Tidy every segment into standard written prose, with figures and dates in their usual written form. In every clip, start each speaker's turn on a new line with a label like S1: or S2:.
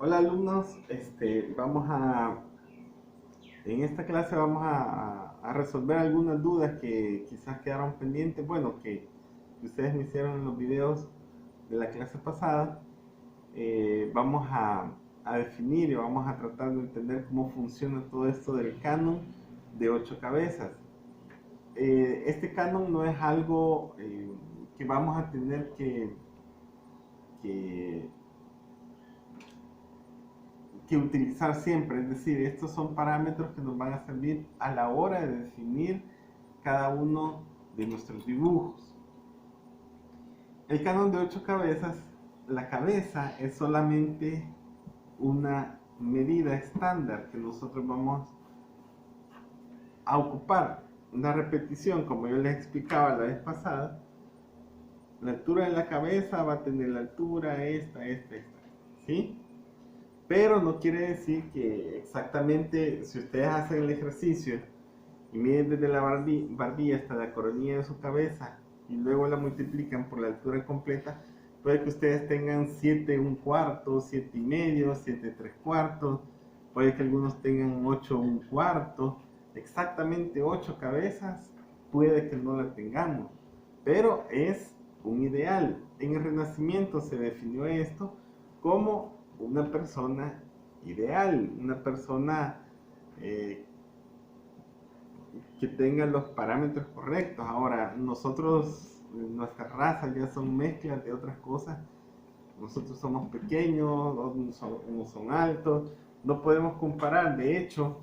S1: Hola alumnos, en esta clase vamos a resolver algunas dudas que quizás quedaron pendientes, bueno, que ustedes me hicieron en los videos de la clase pasada. Vamos a definir y vamos a tratar de entender cómo funciona todo esto del canon de 8 cabezas. Este canon no es algo que vamos a tener que que utilizar siempre, es decir, estos son parámetros que nos van a servir a la hora de definir cada uno de nuestros dibujos. El canon de 8 cabezas, la cabeza es solamente una medida estándar que nosotros vamos a ocupar. Una repetición, como yo les explicaba la vez pasada, la altura de la cabeza va a tener la altura esta, ¿sí? Pero no quiere decir que exactamente si ustedes hacen el ejercicio y miden desde la barbilla hasta la coronilla de su cabeza y luego la multiplican por la altura completa, puede que ustedes tengan 7 un cuarto, 7 y medio, 7 3 cuartos, puede que algunos tengan 8 un cuarto, exactamente 8 cabezas, puede que no la tengamos, pero es un ideal. En el Renacimiento se definió esto como una persona ideal, una persona eh, que tenga los parámetros correctos. Ahora, nosotros, nuestras razas ya son mezclas de otras cosas. Nosotros somos pequeños, unos son altos, no podemos comparar. De hecho,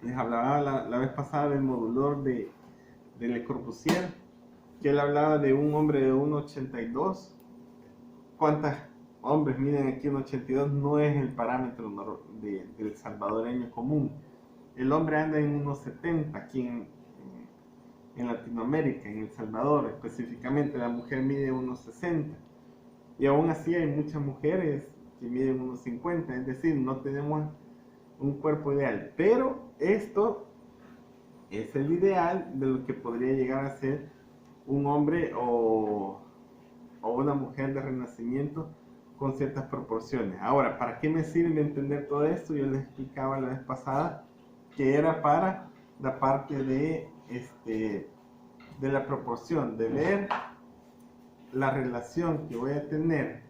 S1: les hablaba la vez pasada del modulor de Le Corbusier, que él hablaba de un hombre de 1,82. ¿Cuántos hombres miden aquí 1,82? No es el parámetro del salvadoreño común. El hombre anda en 1,70 aquí en Latinoamérica, en El Salvador específicamente. La mujer mide 1,60. Y aún así hay muchas mujeres que miden 1,50. Es decir, no tenemos un cuerpo ideal. Pero esto es el ideal de lo que podría llegar a ser un hombre o una mujer de renacimiento con ciertas proporciones. Ahora, ¿para qué me sirve entender todo esto? Yo les explicaba la vez pasada que era para la parte de la proporción, de ver la relación que voy a tener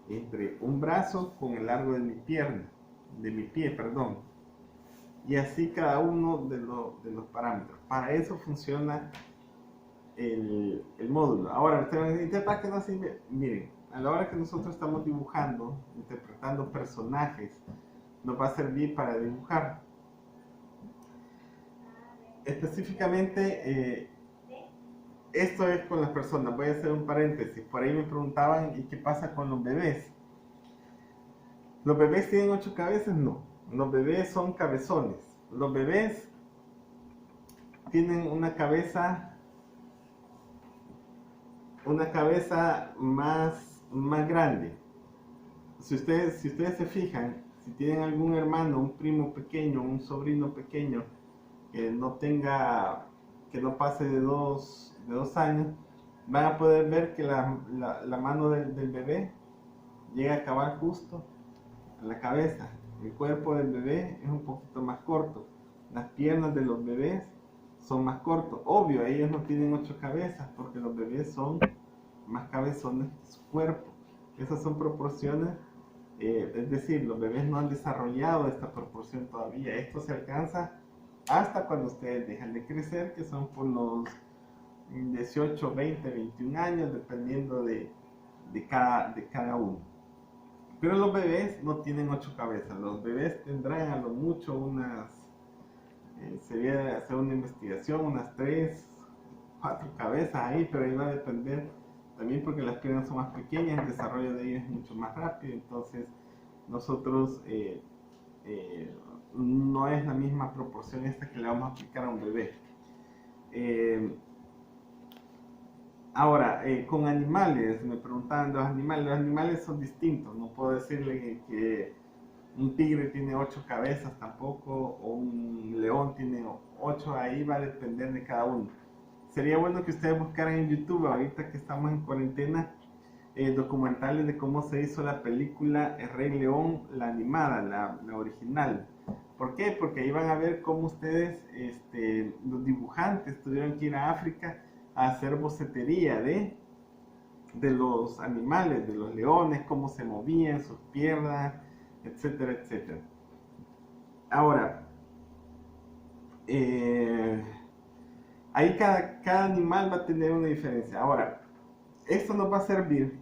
S1: entre un brazo con el largo de mi pierna, de mi pie, perdón, y así cada uno de los parámetros. Para eso funciona el módulo. Ahora, ustedes van a decir, ¿para qué no sirve? Miren, a la hora que nosotros estamos dibujando, interpretando personajes, nos va a servir para dibujar. Específicamente, esto es con las personas. Voy a hacer un paréntesis. Por ahí me preguntaban, ¿y qué pasa con los bebés? ¿Los bebés tienen 8 cabezas? No. Los bebés son cabezones. Los bebés tienen una cabeza más grande. Si ustedes se fijan, si tienen algún hermano, un primo pequeño, un sobrino pequeño que no tenga, que no pase de dos años, van a poder ver que la mano del bebé llega a acabar justo a la cabeza. El cuerpo del bebé es un poquito más corto. Las piernas de los bebés son más cortos. Obvio, ellos no tienen 8 cabezas porque los bebés son más cabezones que su cuerpo. Esas son proporciones, es decir, los bebés no han desarrollado esta proporción todavía. Esto se alcanza hasta cuando ustedes dejan de crecer, que son por los 18, 20, 21 años, dependiendo de cada uno. Pero los bebés no tienen 8 cabezas. Los bebés tendrán a lo mucho sería hacer una investigación, unas 3, 4 cabezas ahí, pero ahí va a depender también porque las piernas son más pequeñas, el desarrollo de ellos es mucho más rápido, entonces nosotros no es la misma proporción esta que le vamos a aplicar a un bebé. Eh, Ahora, con animales, me preguntaban los animales son distintos, no puedo decirle que un tigre tiene 8 cabezas tampoco, o un león tiene 8, ahí va a depender de cada uno. Sería bueno que ustedes buscaran en YouTube, ahorita que estamos en cuarentena, documentales de cómo se hizo la película El Rey León, la animada, la original. ¿Por qué? Porque ahí van a ver cómo ustedes, los dibujantes, tuvieron que ir a África a hacer bocetería de los animales, de los leones, cómo se movían, sus piernas, etcétera, etcétera. Ahora, ahí cada animal va a tener una diferencia. Ahora, esto nos va a servir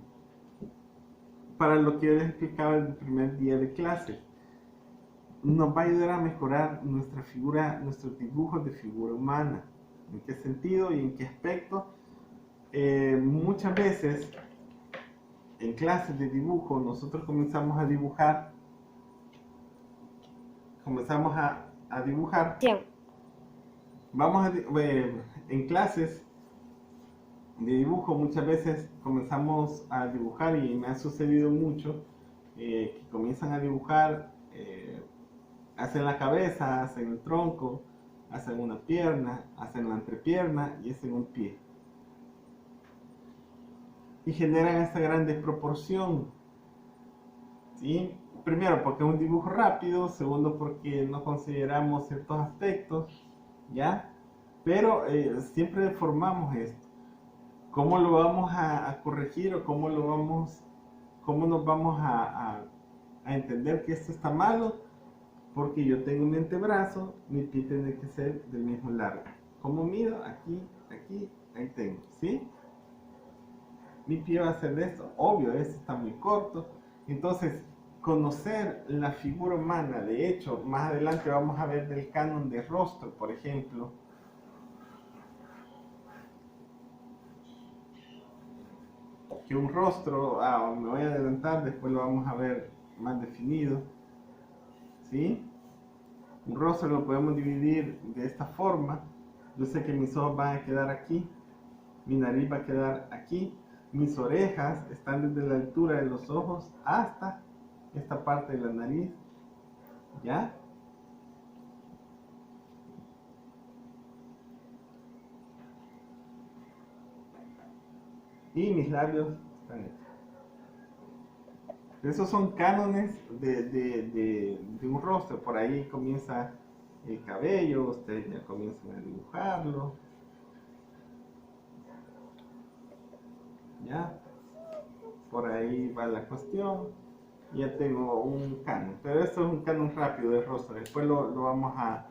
S1: para lo que yo les explicaba en el primer día de clase. Nos va a ayudar a mejorar nuestra figura, nuestros dibujos de figura humana. ¿En qué sentido y en qué aspecto? Muchas veces en clases de dibujo nosotros comenzamos a dibujar,
S2: Bien.
S1: En clases de dibujo muchas veces comenzamos a dibujar, y me ha sucedido mucho que comienzan a dibujar, hacen la cabeza, hacen el tronco, hacen una pierna, hacen la entrepierna y hacen un pie. Y generan esta gran desproporción. ¿Sí? Primero, porque es un dibujo rápido. Segundo, porque no consideramos ciertos aspectos. ¿Ya? Pero siempre deformamos esto. ¿Cómo lo vamos a corregir, o cómo nos vamos a entender que esto está malo? Porque yo tengo un antebrazo, mi pie tiene que ser del mismo largo. ¿Cómo mido? Aquí, aquí, ahí tengo, ¿sí? Mi pie va a ser de esto, obvio, este está muy corto. Entonces, conocer la figura humana, de hecho, más adelante vamos a ver del canon de rostro, por ejemplo. Que un rostro, me voy a adelantar, después lo vamos a ver más definido, ¿sí? Un rostro lo podemos dividir de esta forma. Yo sé que mis ojos van a quedar aquí, mi nariz va a quedar aquí, mis orejas están desde la altura de los ojos hasta esta parte de la nariz, ¿ya? Y mis labios están aquí. Esos son cánones de un rostro. Por ahí comienza el cabello, ustedes ya comienzan a dibujarlo. ¿Ya? Por ahí va la cuestión. Ya tengo un canon. Pero esto es un canon rápido del rostro. Después lo vamos a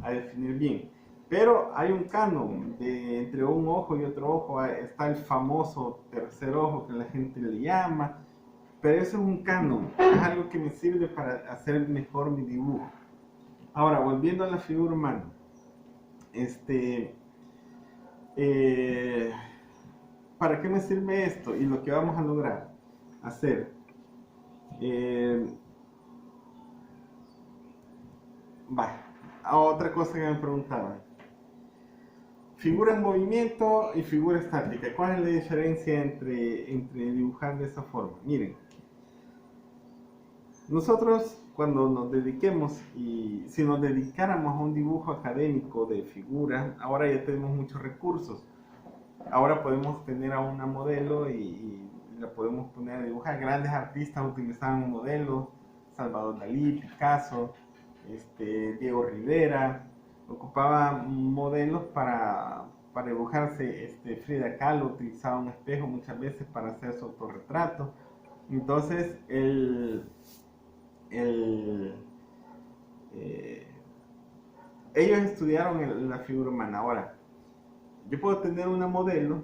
S1: definir bien. Pero hay un canon entre un ojo y otro ojo. Está el famoso tercer ojo que la gente le llama. Pero eso es un canon, es algo que me sirve para hacer mejor mi dibujo. Ahora, volviendo a la figura humana, ¿para qué me sirve esto? Y lo que vamos a lograr hacer. Otra cosa que me preguntaban. Figura en movimiento y figura estática. ¿Cuál es la diferencia entre dibujar de esa forma? Miren. Nosotros, cuando nos dediquemos, y si nos dedicáramos a un dibujo académico de figura, ahora ya tenemos muchos recursos. Ahora podemos tener a una modelo y la podemos poner a dibujar. Grandes artistas utilizaban modelos, Salvador Dalí, Picasso, Diego Rivera, ocupaban modelos para dibujarse. Frida Kahlo utilizaba un espejo muchas veces para hacer su autorretrato. Entonces, ellos estudiaron la figura humana. Ahora, yo puedo tener una modelo,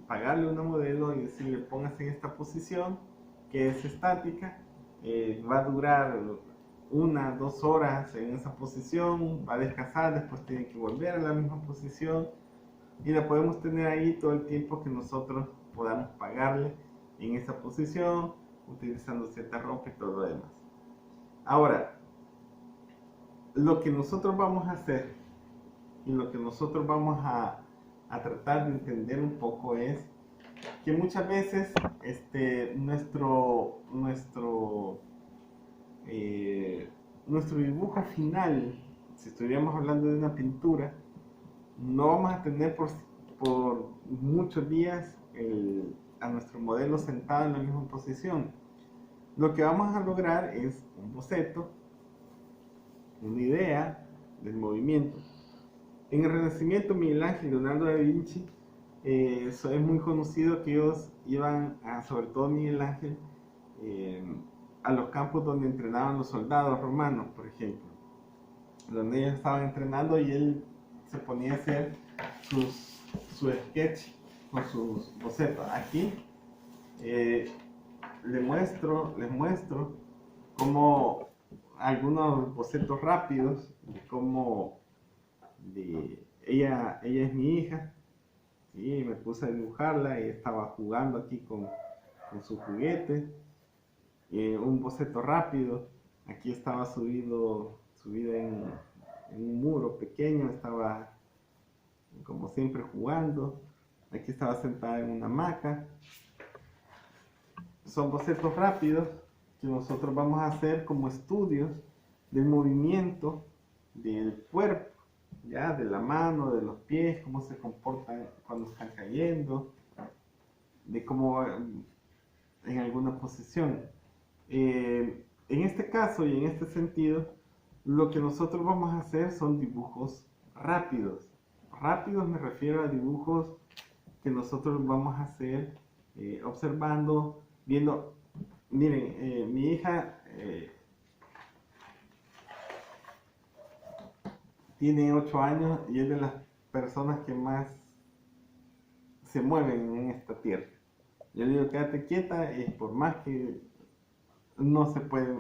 S1: pagarle una modelo y decirle póngase en esta posición que es estática, va a durar 1 o 2 horas en esa posición, va a descansar, después tiene que volver a la misma posición, y la podemos tener ahí todo el tiempo que nosotros podamos pagarle en esa posición, utilizando cierta ropa y todo lo demás. Ahora, lo que nosotros vamos a hacer y lo que nosotros vamos a tratar de entender un poco es que muchas veces nuestro dibujo final, si estuviéramos hablando de una pintura, no vamos a tener por muchos días a nuestro modelo sentado en la misma posición. Lo que vamos a lograr es un boceto, una idea del movimiento. En el Renacimiento, Miguel Ángel y Leonardo da Vinci, es muy conocido que ellos iban, sobre todo Miguel Ángel, a los campos donde entrenaban los soldados romanos, por ejemplo, donde ellos estaban entrenando y él se ponía a hacer su sketch con sus bocetos. Aquí les muestro como algunos bocetos rápidos de cómo ella es mi hija, y me puse a dibujarla y estaba jugando aquí con su juguete. Un boceto rápido, aquí estaba subida en un muro pequeño, estaba como siempre jugando, aquí estaba sentada en una hamaca. Son bocetos rápidos que nosotros vamos a hacer como estudios del movimiento del cuerpo, ya, de la mano, de los pies, cómo se comportan cuando están cayendo, de cómo en alguna posición. En este caso y en este sentido, lo que nosotros vamos a hacer son dibujos rápidos. Rápidos me refiero a dibujos que nosotros vamos a hacer observando, viendo. Miren, mi hija tiene 8 años y es de las personas que más se mueven en esta tierra. Yo le digo, quédate quieta, y por más que no se puede.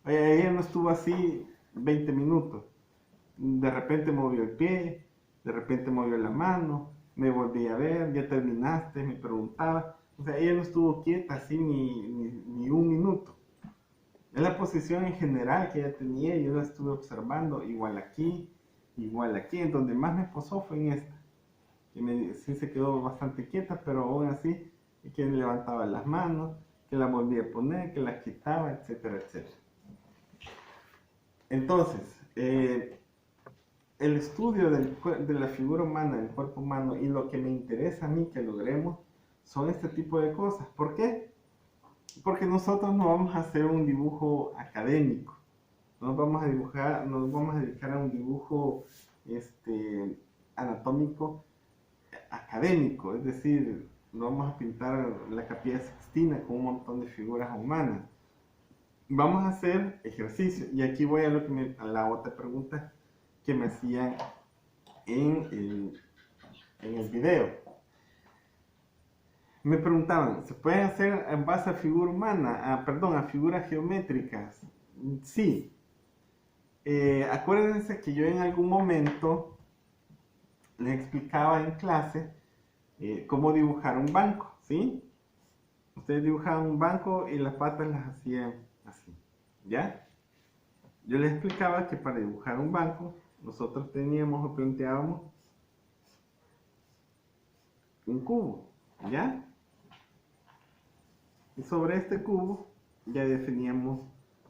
S1: Ella no estuvo así 20 minutos. De repente movió el pie, de repente movió la mano, me volví a ver, ya terminaste, me preguntaba. O sea, ella no estuvo quieta así ni un minuto. Es la posición en general que ella tenía, yo la estuve observando, igual aquí. En donde más me posó fue en esta. Sí se quedó bastante quieta, pero aún así, que levantaba las manos, que la volvía a poner, que las quitaba, etcétera, etcétera. Entonces, el estudio de la figura humana, del cuerpo humano, y lo que me interesa a mí que logremos son este tipo de cosas. ¿Por qué? Porque nosotros no vamos a hacer un dibujo académico, no vamos a dedicar a un dibujo anatómico académico, es decir, no vamos a pintar la Capilla Sixtina con un montón de figuras humanas. Vamos a hacer ejercicio, y aquí voy a la otra pregunta que me hacían en el video. Me preguntaban, ¿se pueden hacer en base a figura humana? A figuras geométricas. Sí. Acuérdense que yo en algún momento les explicaba en clase cómo dibujar un banco, ¿sí? Ustedes dibujaban un banco y las patas las hacían así, ¿ya? Yo les explicaba que para dibujar un banco nosotros teníamos o planteábamos un cubo, ¿ya? Y sobre este cubo ya definíamos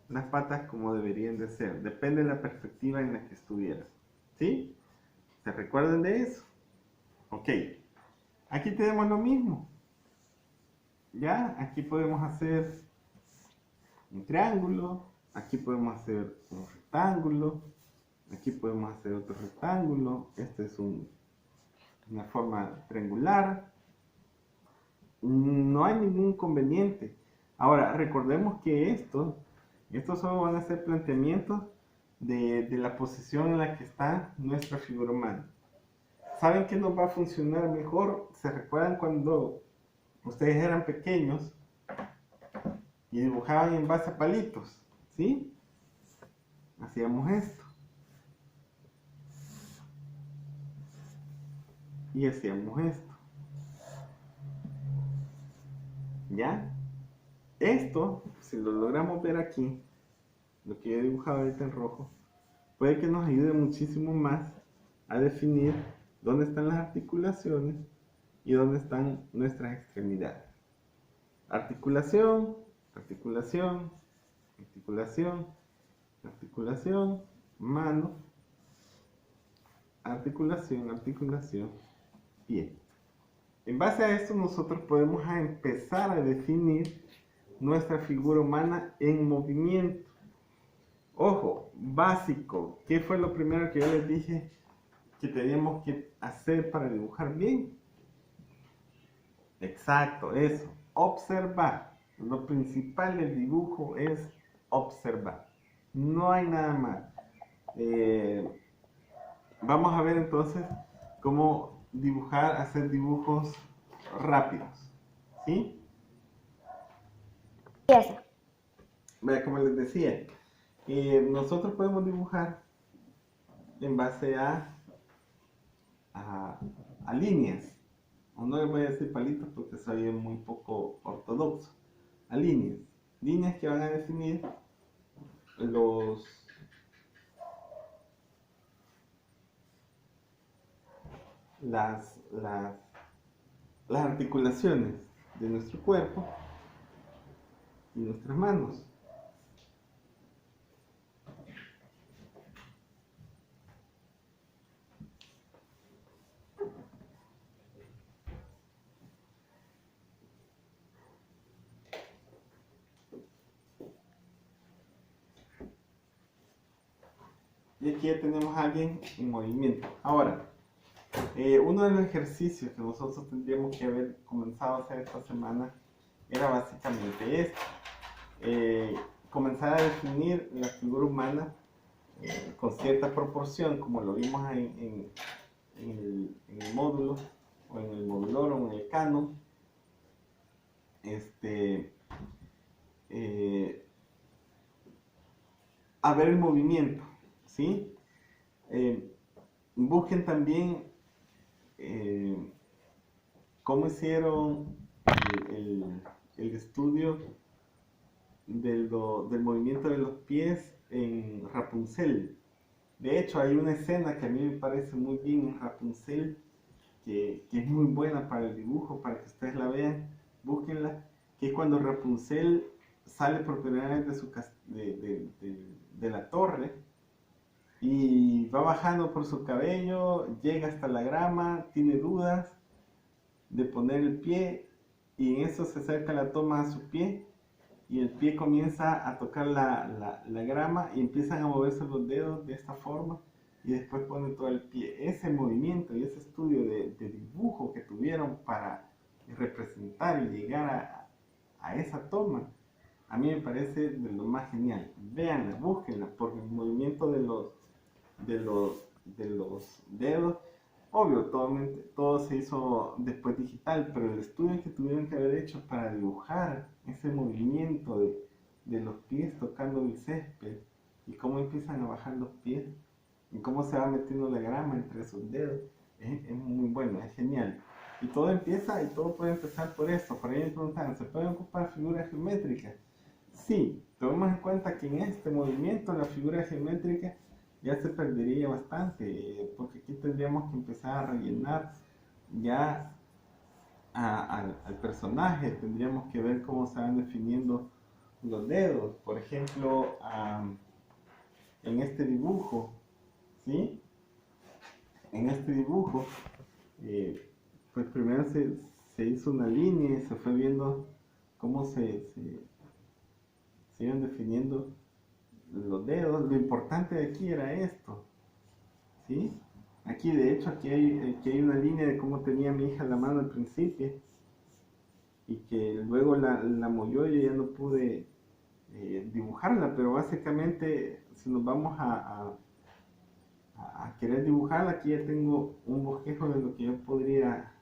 S1: las patas como deberían de ser, depende de la perspectiva en la que estuvieran, ¿sí? ¿Se recuerdan de eso? Ok, aquí tenemos lo mismo, ¿ya? Aquí podemos hacer un triángulo, aquí podemos hacer un rectángulo, aquí podemos hacer otro rectángulo, este es una forma triangular, no hay ningún inconveniente. Ahora, recordemos que estos solo van a ser planteamientos de la posición en la que está nuestra figura humana. ¿Saben qué nos va a funcionar mejor? ¿Se recuerdan cuando ustedes eran pequeños y dibujaban en base a palitos? ¿Sí? Hacíamos esto. Y hacíamos esto. ¿Ya? Esto, si lo logramos ver aquí, lo que yo he dibujado ahorita en rojo, puede que nos ayude muchísimo más a definir dónde están las articulaciones y dónde están nuestras extremidades. Articulación, articulación, articulación, articulación, mano, articulación, articulación, pie. En base a esto nosotros podemos empezar a definir nuestra figura humana en movimiento. Ojo, básico, ¿qué fue lo primero que yo les dije que teníamos que hacer para dibujar bien? Exacto, eso, observar. Lo principal del dibujo es observar. No hay nada más. Vamos a ver entonces cómo dibujar, hacer dibujos rápidos. ¿Sí?
S2: Eso.
S1: Vea, como les decía, nosotros podemos dibujar en base a, a líneas. O no les voy a decir palitos porque soy muy poco ortodoxo. A líneas. Líneas que van a definir los las articulaciones de nuestro cuerpo y nuestras manos. Y aquí ya tenemos a alguien en movimiento. Ahora, uno de los ejercicios que nosotros tendríamos que haber comenzado a hacer esta semana era básicamente este. Comenzar a definir la figura humana con cierta proporción, como lo vimos en el módulo, o en el modulor, o en el canon. A ver el movimiento, ¿sí? Busquen también cómo hicieron el estudio del movimiento de los pies en Rapunzel. De hecho, hay una escena que a mí me parece muy bien en Rapunzel, que es muy buena para el dibujo, para que ustedes la vean, búsquenla, que es cuando Rapunzel sale por primera vez de la torre y va bajando por su cabello, llega hasta la grama, tiene dudas de poner el pie y en eso se acerca la toma a su pie y el pie comienza a tocar la grama y empiezan a moverse los dedos de esta forma y después pone todo el pie. Ese movimiento y ese estudio de dibujo que tuvieron para representar y llegar a esa toma, a mí me parece de lo más genial. Véanla, búsquenla, porque el movimiento de los dedos, obvio, todo se hizo después digital, pero el estudio que tuvieron que haber hecho para dibujar ese movimiento de los pies tocando el césped y cómo empiezan a bajar los pies y cómo se va metiendo la grama entre sus dedos, es muy bueno, es genial. Y todo empieza y todo puede empezar por eso. Por ahí me preguntan, ¿se pueden ocupar figuras geométricas? Sí, tomemos en cuenta que en este movimiento la figura geométrica ya se perdería bastante, porque aquí tendríamos que empezar a rellenar ya al personaje, tendríamos que ver cómo se van definiendo los dedos, por ejemplo, en este dibujo, ¿sí? En este dibujo, pues primero se hizo una línea y se fue viendo cómo se iban definiendo los dedos. Lo importante de aquí era esto, ¿sí? Aquí de hecho, aquí hay una línea de cómo tenía mi hija la mano al principio y que luego la movió y ya no pude dibujarla, pero básicamente si nos vamos a querer dibujarla, aquí ya tengo un bosquejo de lo que yo podría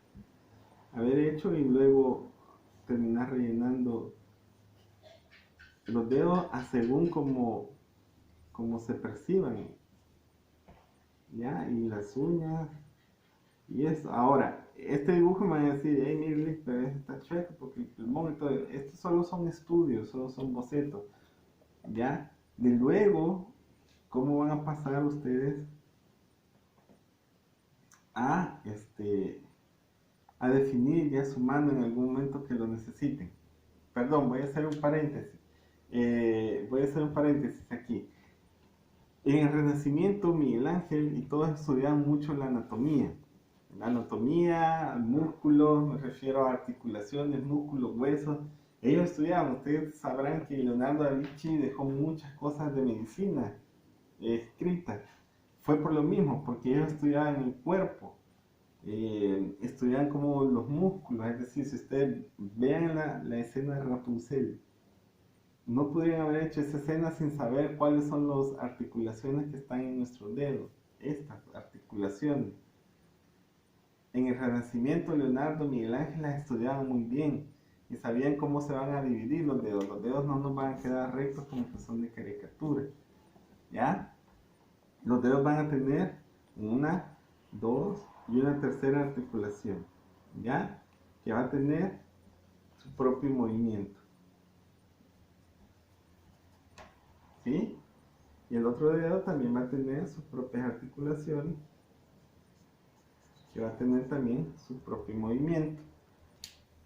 S1: haber hecho y luego terminar rellenando los dedos a según como se perciban, ¿ya? Y las uñas y eso. Ahora, este dibujo me van a decir, hey, mire, pero está chueco porque el pulmón y todo. Estos solo son estudios, solo son bocetos, ¿ya? De luego, ¿cómo van a pasar ustedes a, a definir ya su mano en algún momento que lo necesiten? Perdón, voy a hacer un paréntesis. Voy a hacer un paréntesis aquí. En el Renacimiento, Miguel Ángel y todos estudiaban mucho la anatomía. anatomía, músculos, me refiero a articulaciones, músculos, huesos. Ellos estudiaban, ustedes sabrán que Leonardo da Vinci dejó muchas cosas de medicina escritas. Fue por lo mismo, porque ellos estudiaban el cuerpo, estudiaban como los músculos, es decir, si ustedes vean la escena de Rapunzel, no pudieran haber hecho esa escena sin saber cuáles son las articulaciones que están en nuestros dedos, estas articulaciones. En el Renacimiento, Leonardo, Miguel Ángel las estudiaban muy bien y sabían cómo se van a dividir los dedos. Los dedos no nos van a quedar rectos como que son de caricatura, ¿ya? Los dedos van a tener una, dos y una tercera articulación, ¿ya? Que va a tener su propio movimiento, ¿sí? Y el otro dedo también va a tener sus propias articulaciones, que va a tener también su propio movimiento.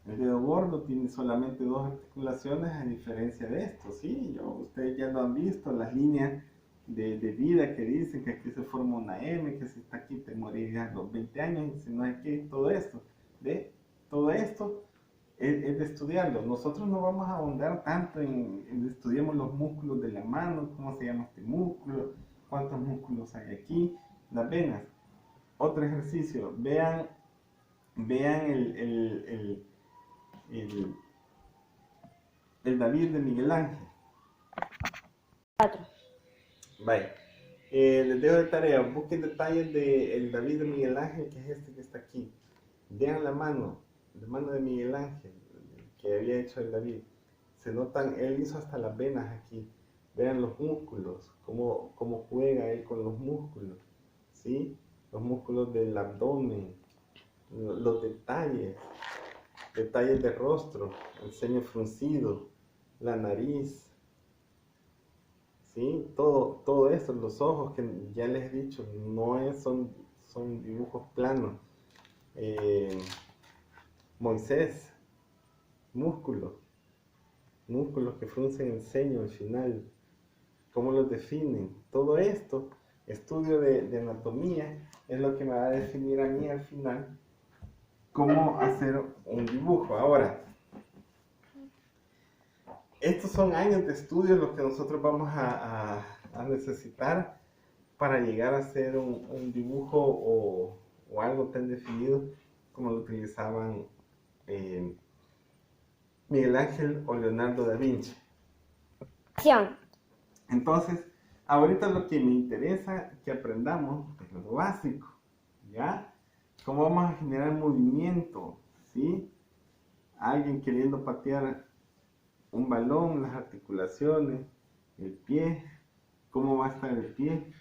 S1: El dedo gordo tiene solamente dos articulaciones a diferencia de esto, ¿sí? Ustedes ya lo han visto, las líneas de vida que dicen que aquí se forma una M, que si está aquí te morirías a los 20 años, y si no es que todo esto, ¿ve? Todo esto es de estudiarlo. Nosotros no vamos a ahondar tanto en estudiemos los músculos de la mano, cómo se llama este músculo, cuántos músculos hay aquí, las venas. Otro ejercicio, vean el, el David de Miguel Ángel.
S2: 4.
S1: Vaya. Les dejo de tarea, busquen detalles del David de Miguel Ángel, que es este que está aquí. Vean la mano de Miguel Ángel, que había hecho el David. Se notan, él hizo hasta las venas aquí. Vean los músculos, cómo juega él con los músculos, ¿sí? Los músculos del abdomen, los detalles de rostro, el ceño fruncido, la nariz, ¿sí? Todo esto, los ojos, que ya les he dicho, son dibujos planos. Moisés, músculos, músculos que fruncen el ceño al final, cómo los definen. Todo esto, estudio de anatomía, es lo que me va a definir a mí al final cómo hacer un dibujo. Ahora, estos son años de estudio los que nosotros vamos a necesitar para llegar a hacer un dibujo o algo tan definido como lo utilizaban Miguel Ángel o Leonardo da Vinci.
S2: Acción.
S1: Entonces, ahorita lo que me interesa que aprendamos es lo básico, ¿ya? ¿Cómo vamos a generar movimiento? ¿Sí? Alguien queriendo patear un balón, las articulaciones, el pie, cómo va a estar el pie,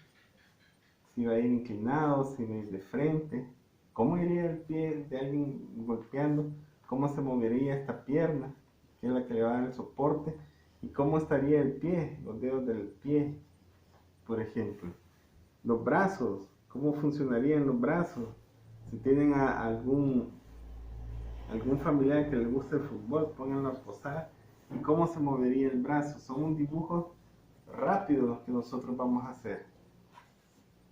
S1: si va a ir inclinado, si va a ir de frente, cómo iría el pie de alguien golpeando, cómo se movería esta pierna, que es la que le va a dar el soporte, y cómo estaría el pie, los dedos del pie, por ejemplo. Los brazos, cómo funcionarían los brazos, si tienen algún familiar que le guste el fútbol, pónganlo a posar, y cómo se movería el brazo. Son un dibujo rápido los que nosotros vamos a hacer.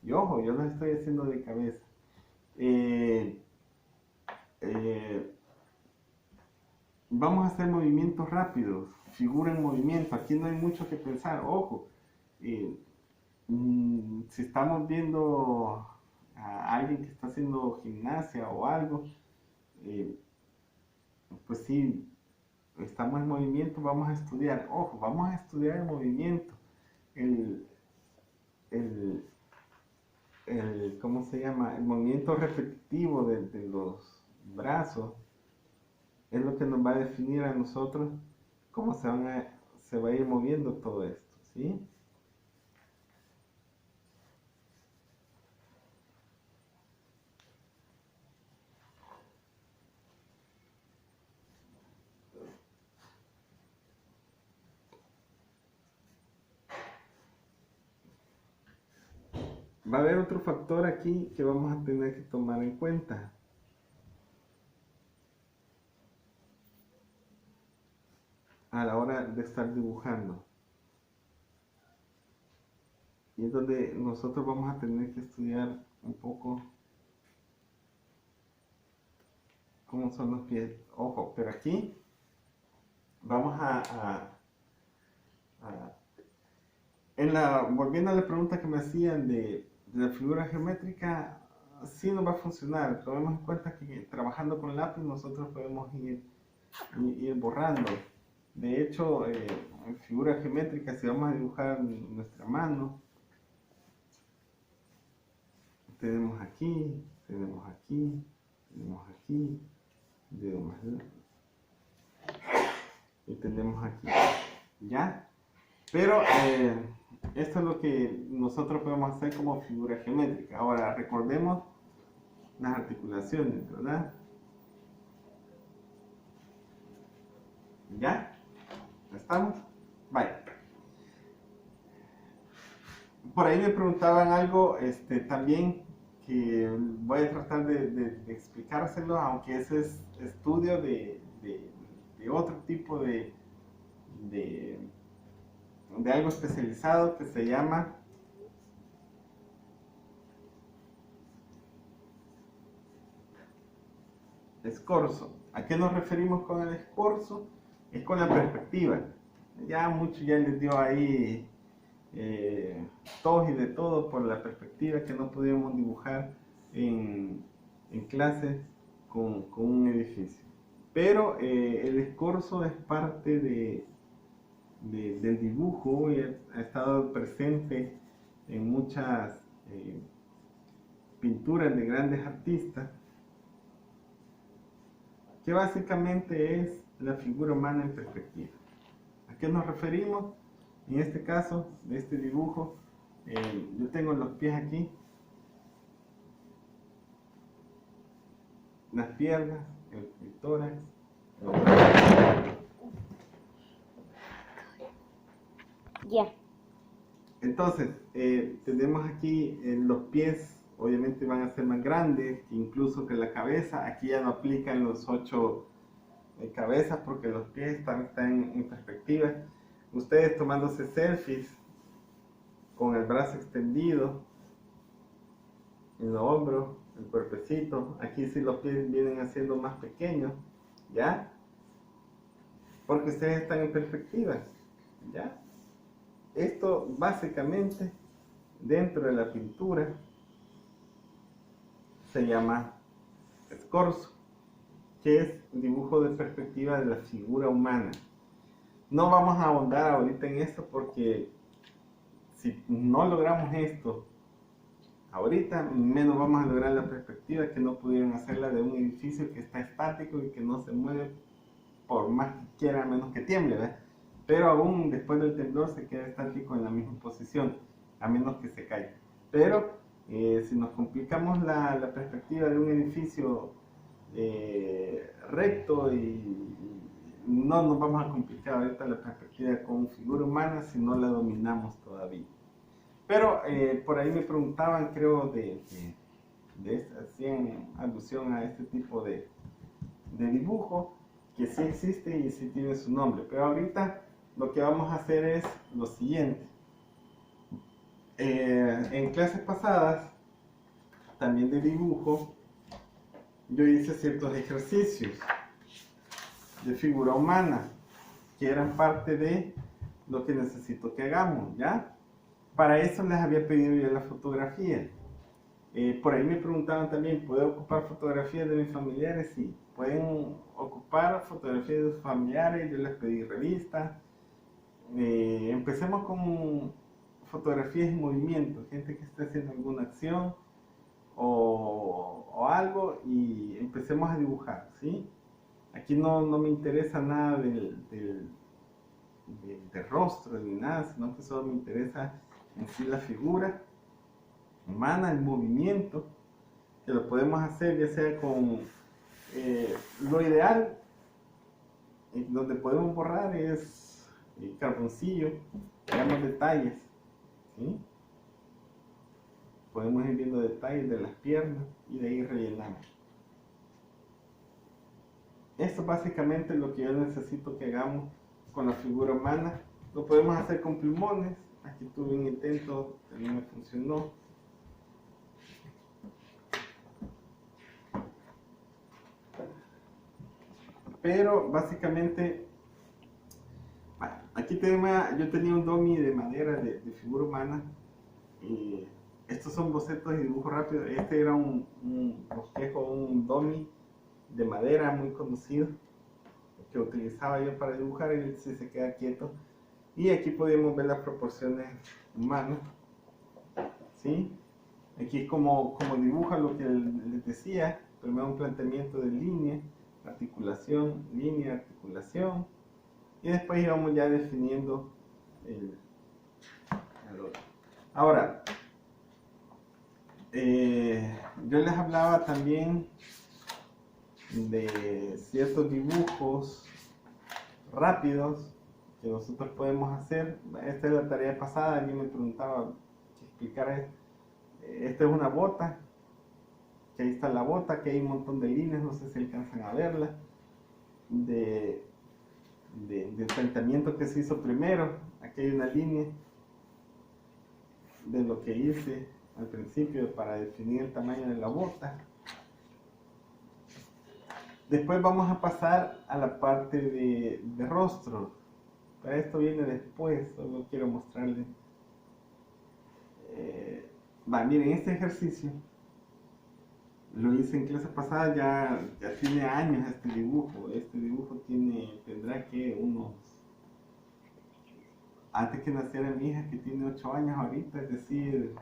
S1: Y ojo, yo los estoy haciendo de cabeza. Vamos a hacer movimientos rápidos, figura en movimiento. Aquí no hay mucho que pensar. Ojo, si estamos viendo a alguien que está haciendo gimnasia o algo, pues sí, estamos en movimiento, vamos a estudiar. Ojo, vamos a estudiar el movimiento. El, el, ¿Cómo se llama? El movimiento repetitivo de los brazos es lo que nos va a definir a nosotros cómo se va a ir moviendo todo esto, ¿sí? Va a haber otro factor aquí que vamos a tener que tomar en cuenta. A la hora de estar dibujando. Y es donde nosotros vamos a tener que estudiar un poco ¿Cómo son los pies? Ojo, pero aquí vamos volviendo a la pregunta que me hacían de la figura geométrica, sí nos va a funcionar. Tomemos en cuenta que trabajando con lápiz nosotros podemos ir borrando. De hecho, en figura geométrica, si vamos a dibujar nuestra mano, tenemos aquí, tenemos aquí, tenemos aquí, dedo más largo, y tenemos aquí, ¿ya? Pero esto es lo que nosotros podemos hacer como figura geométrica. Ahora recordemos las articulaciones, ¿verdad? ¿Ya? ¿Estamos? Vaya. Por ahí me preguntaban algo también que voy a tratar de explicárselo, aunque ese es estudio de otro tipo de algo especializado que se llama escorzo. ¿A qué nos referimos con el escorzo? Es con la perspectiva. Ya mucho ya les dio ahí tos y de todo por la perspectiva que no pudimos dibujar en clases con un edificio. Pero el escorzo es parte del dibujo y ha estado presente en muchas pinturas de grandes artistas, que básicamente es la figura humana en perspectiva. ¿A qué nos referimos? En este caso, de este dibujo, yo tengo los pies aquí, las piernas, el tórax,
S2: Ya.
S1: Entonces, tenemos aquí los pies, obviamente van a ser más grandes, incluso que la cabeza. Aquí ya no aplican los 8 cabezas porque los pies también están en perspectiva. Ustedes tomándose selfies con el brazo extendido, en los hombros, el cuerpecito. Aquí sí los pies vienen haciendo más pequeños, ¿ya? Porque ustedes están en perspectiva, ¿ya? Esto básicamente dentro de la pintura se llama escorzo, que es dibujo de perspectiva de la figura humana. No vamos a ahondar ahorita en esto porque si no logramos esto ahorita, menos vamos a lograr la perspectiva que no pudieron hacerla de un edificio que está estático y que no se mueve por más que quiera, a menos que tiemble, ¿verdad? Pero aún después del temblor se queda estático en la misma posición, a menos que se caiga. Pero si nos complicamos la perspectiva de un edificio recto, y no nos vamos a complicar ahorita la perspectiva con figura humana si no la dominamos todavía. Pero por ahí me preguntaban, creo, hacían alusión a este tipo de dibujo, que sí existe y sí tiene su nombre. Pero ahorita lo que vamos a hacer es lo siguiente. En clases pasadas, también de dibujo, yo hice ciertos ejercicios de figura humana, que eran parte de lo que necesito que hagamos, ¿ya? Para eso les había pedido yo la fotografía. Por ahí me preguntaban también, ¿puedo ocupar fotografías de mis familiares? Sí, pueden ocupar fotografías de sus familiares, yo les pedí revistas. Empecemos con fotografías en movimiento, gente que esté haciendo alguna acción o algo, y empecemos a dibujar, ¿sí? Aquí no me interesa nada del rostro ni nada, sino que solo me interesa en sí la figura humana, el movimiento, que lo podemos hacer ya sea con lo ideal, donde podemos borrar es el carboncillo, veamos detalles, ¿sí? Podemos ir viendo detalles de las piernas y de ahí rellenamos. Esto básicamente es lo que yo necesito que hagamos con la figura humana. Lo podemos hacer con plumones. Aquí tuve un intento que no me funcionó. pero básicamente, bueno, aquí yo tenía un dummy de madera de figura humana. Y estos son bocetos y dibujos rápidos. Este era un bosquejo, un dummy de madera muy conocido que utilizaba yo para dibujar. Él sí se queda quieto. Y aquí podemos ver las proporciones humanas. ¿Sí? Aquí es como dibuja lo que les decía. Primero un planteamiento de línea, articulación, línea, articulación. Y después íbamos ya definiendo el otro. Ahora, yo les hablaba también de ciertos dibujos rápidos que nosotros podemos hacer. Esta es la tarea pasada, alguien me preguntaba que explicara esto. Esta es una bota, que ahí está la bota, que hay un montón de líneas, no sé si alcanzan a verla, de enfrentamiento que se hizo primero. Aquí hay una línea de lo que hice al principio para definir el tamaño de la bota. Después vamos a pasar a la parte de rostro. Para esto viene después, solo quiero mostrarles. Miren, este ejercicio lo hice en clase pasada, ya tiene años este dibujo. Este dibujo tendrá que antes que naciera mi hija, que tiene 8 años ahorita, es decir,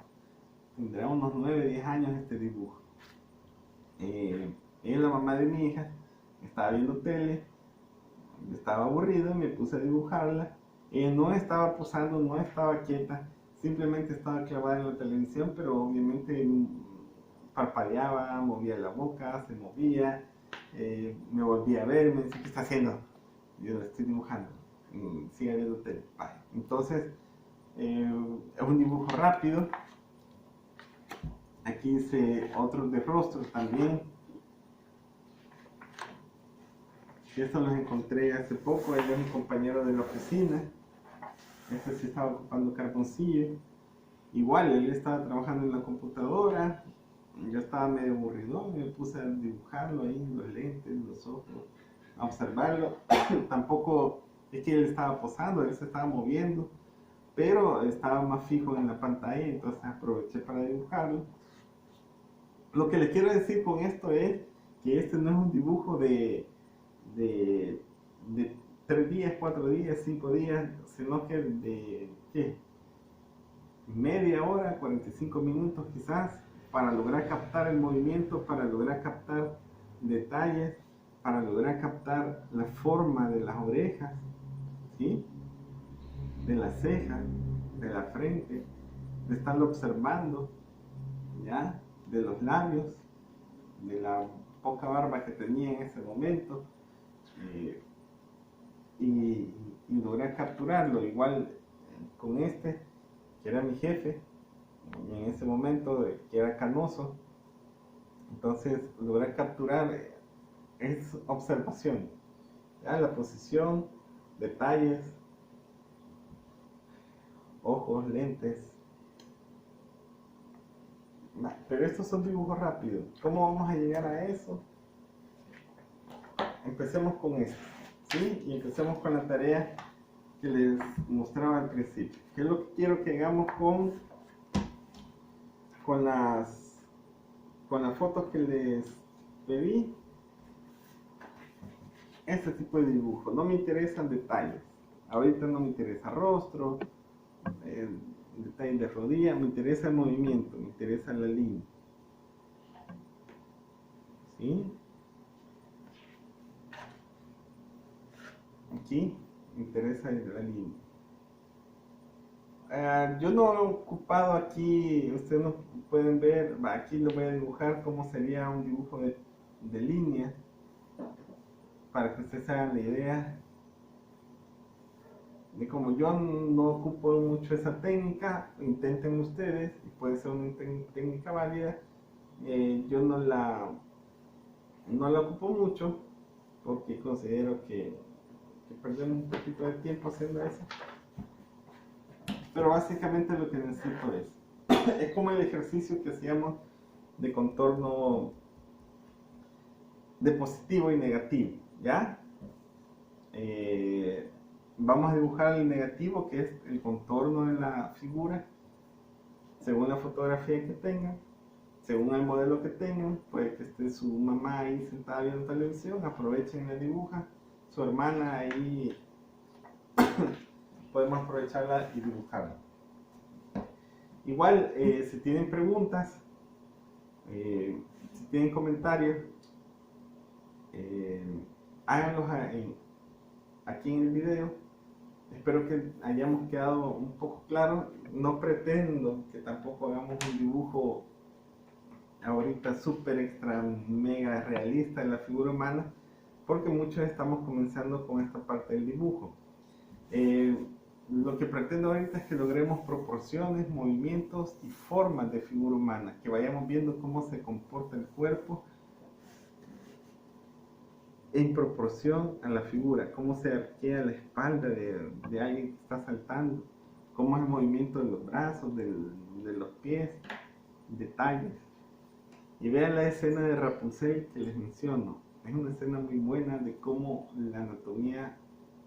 S1: tendrá unos 9, 10 años este dibujo. Ella es la mamá de mi hija, estaba viendo tele, estaba aburrida, me puse a dibujarla. Ella no estaba posando, no estaba quieta, simplemente estaba clavada en la televisión, pero obviamente parpadeaba, movía la boca, se movía, me volvía a ver, me decía, ¿qué está haciendo? Yo la estoy dibujando, sigue viendo tele. Entonces, es un dibujo rápido. Aquí hice otros de rostro también. Estos los encontré hace poco, él es un compañero de la oficina. Este sí estaba ocupando carboncillo. Igual, él estaba trabajando en la computadora. Yo estaba medio aburrido, me puse a dibujarlo ahí, los lentes, los ojos, a observarlo. Tampoco es que él estaba posando, él se estaba moviendo, pero estaba más fijo en la pantalla, entonces aproveché para dibujarlo. Lo que les quiero decir con esto es que este no es un dibujo de 3 días, 4 días, 5 días, sino que de media hora, 45 minutos quizás, para lograr captar el movimiento, para lograr captar detalles, para lograr captar la forma de las orejas, ¿sí? De las cejas, de la frente, de estarlo observando, ¿ya? De los labios, de la poca barba que tenía en ese momento, y lograr capturarlo. Igual con este, que era mi jefe, y en ese momento, que era canoso. Entonces, lograr capturar es observación, ¿ya? La posición, detalles, ojos, lentes. Pero estos son dibujos rápidos. ¿Cómo vamos a llegar a eso? Empecemos con esto, ¿sí? Y empecemos con la tarea que les mostraba al principio. ¿Qué es lo que quiero que hagamos con las fotos que les pedí? Este tipo de dibujo. No me interesan detalles. Ahorita no me interesa rostro, detalles de rodilla, me interesa el movimiento, me interesa la línea. ¿Sí? Aquí me interesa la línea. Yo no he ocupado aquí, ustedes no pueden ver, aquí lo voy a dibujar como sería un dibujo de línea, para que ustedes hagan la idea de como yo no ocupo mucho esa técnica. Intenten ustedes, y puede ser una técnica válida. Yo no la ocupo mucho porque considero que perdemos un poquito de tiempo haciendo eso. Pero básicamente lo que necesito es como el ejercicio que hacíamos de contorno de positivo y negativo, ¿ya? vamos a dibujar el negativo, que es el contorno de la figura, según la fotografía que tengan, según el modelo que tengan. Puede que esté su mamá ahí sentada viendo televisión, aprovechen y la dibujan. Su hermana ahí, podemos aprovecharla y dibujarla. Igual, si tienen preguntas, si tienen comentarios, háganlos aquí en el video. Espero que hayamos quedado un poco claros. No pretendo que tampoco hagamos un dibujo ahorita súper extra mega realista de la figura humana, porque muchos estamos comenzando con esta parte del dibujo. Lo que pretendo ahorita es que logremos proporciones, movimientos y formas de figura humana, que vayamos viendo cómo se comporta el cuerpo en proporción a la figura, cómo se arquea la espalda de alguien que está saltando, cómo es el movimiento de los brazos, de los pies, detalles. Y vean la escena de Rapunzel que les menciono. Es una escena muy buena de cómo la anatomía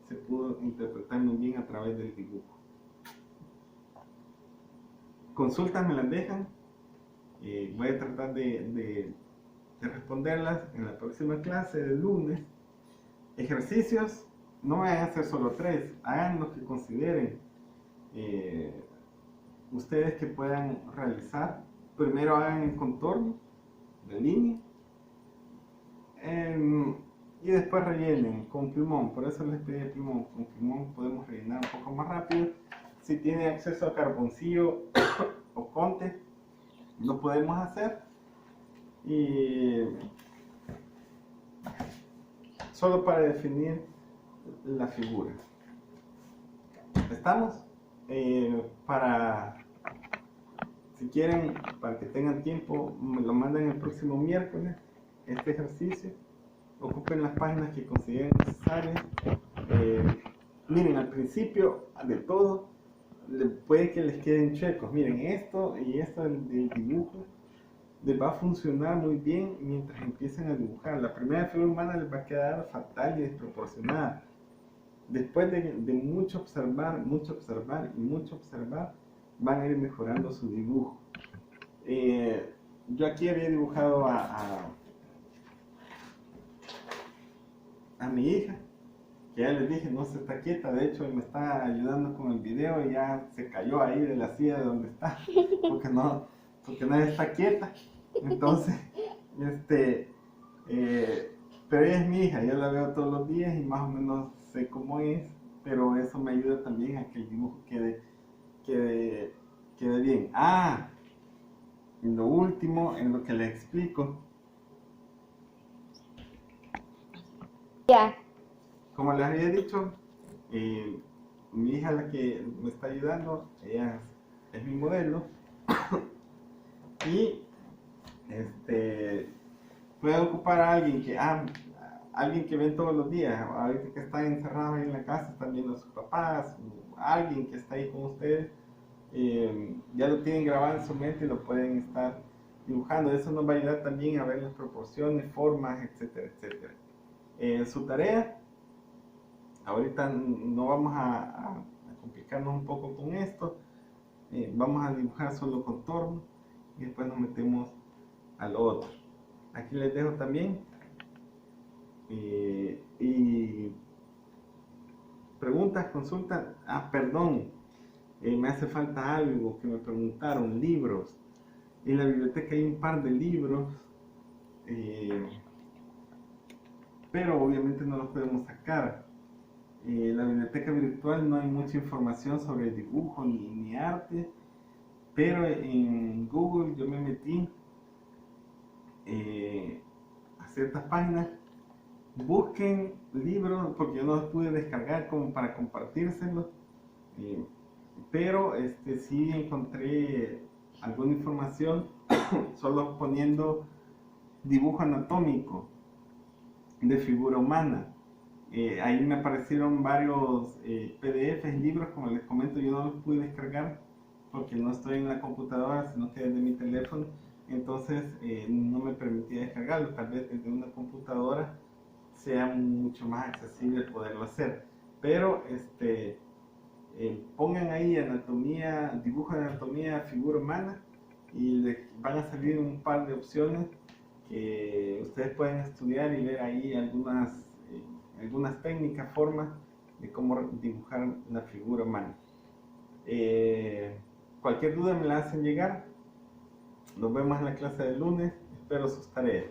S1: se pudo interpretar muy bien a través del dibujo. Consultas me las dejan. Voy a tratar de responderlas en la próxima clase del lunes. Ejercicios, no vayan a hacer solo 3, hagan lo que consideren ustedes que puedan realizar. Primero hagan el contorno, la línea, y después rellenen con plumón. Por eso les pedí plumón. Con plumón podemos rellenar un poco más rápido. Si tienen acceso a carboncillo o conte, lo podemos hacer. Y solo para definir la figura. ¿Estamos? Si quieren, para que tengan tiempo, me lo mandan el próximo miércoles, este ejercicio. Ocupen las páginas que consideren necesarias. Miren, al principio de todo, puede que les queden chuecos. Miren, esto y esto del dibujo les va a funcionar muy bien mientras empiecen a dibujar. La primera figura humana les va a quedar fatal y desproporcionada. Después de mucho observar, van a ir mejorando su dibujo. Yo aquí había dibujado a mi hija, que ya les dije, no se está quieta. De hecho, me está ayudando con el video y ya se cayó ahí de la silla de donde está, porque no está quieta. Entonces, pero ella es mi hija, yo la veo todos los días y más o menos sé cómo es, pero eso me ayuda también a que el dibujo quede bien. En lo último, en lo que les explico.
S2: Ya.
S1: Como les había dicho, mi hija, la que me está ayudando, ella es mi modelo. Y puede ocupar a alguien que ven todos los días. Ahorita que están encerrados ahí en la casa, están viendo a sus papás, o alguien que está ahí con ustedes, ya lo tienen grabado en su mente y lo pueden estar dibujando. Eso nos va a ayudar también a ver las proporciones, formas, etcétera, etcétera. Su tarea, ahorita no vamos a complicarnos un poco con esto. Vamos a dibujar solo contorno y después nos metemos al otro. Aquí les dejo también y preguntas, consultas. Perdón, me hace falta algo que me preguntaron: libros. En la biblioteca hay un par de libros, pero obviamente no los podemos sacar. En la biblioteca virtual no hay mucha información sobre dibujo ni arte, pero en Google yo me metí a ciertas páginas. Busquen libros, porque yo no los pude descargar como para compartírselos, pero sí encontré alguna información solo poniendo dibujo anatómico de figura humana. Ahí me aparecieron varios PDFs, libros. Como les comento, yo no los pude descargar porque no estoy en la computadora, sino que desde mi teléfono. Entonces no me permitía descargarlos. Tal vez desde una computadora sea mucho más accesible poderlo hacer. Pero pongan ahí anatomía, dibujo de anatomía, figura humana, y van a salir un par de opciones que ustedes pueden estudiar y ver ahí algunas técnicas, formas de cómo dibujar una figura humana. Cualquier duda me la hacen llegar. Nos vemos en la clase del lunes. Espero sus tareas.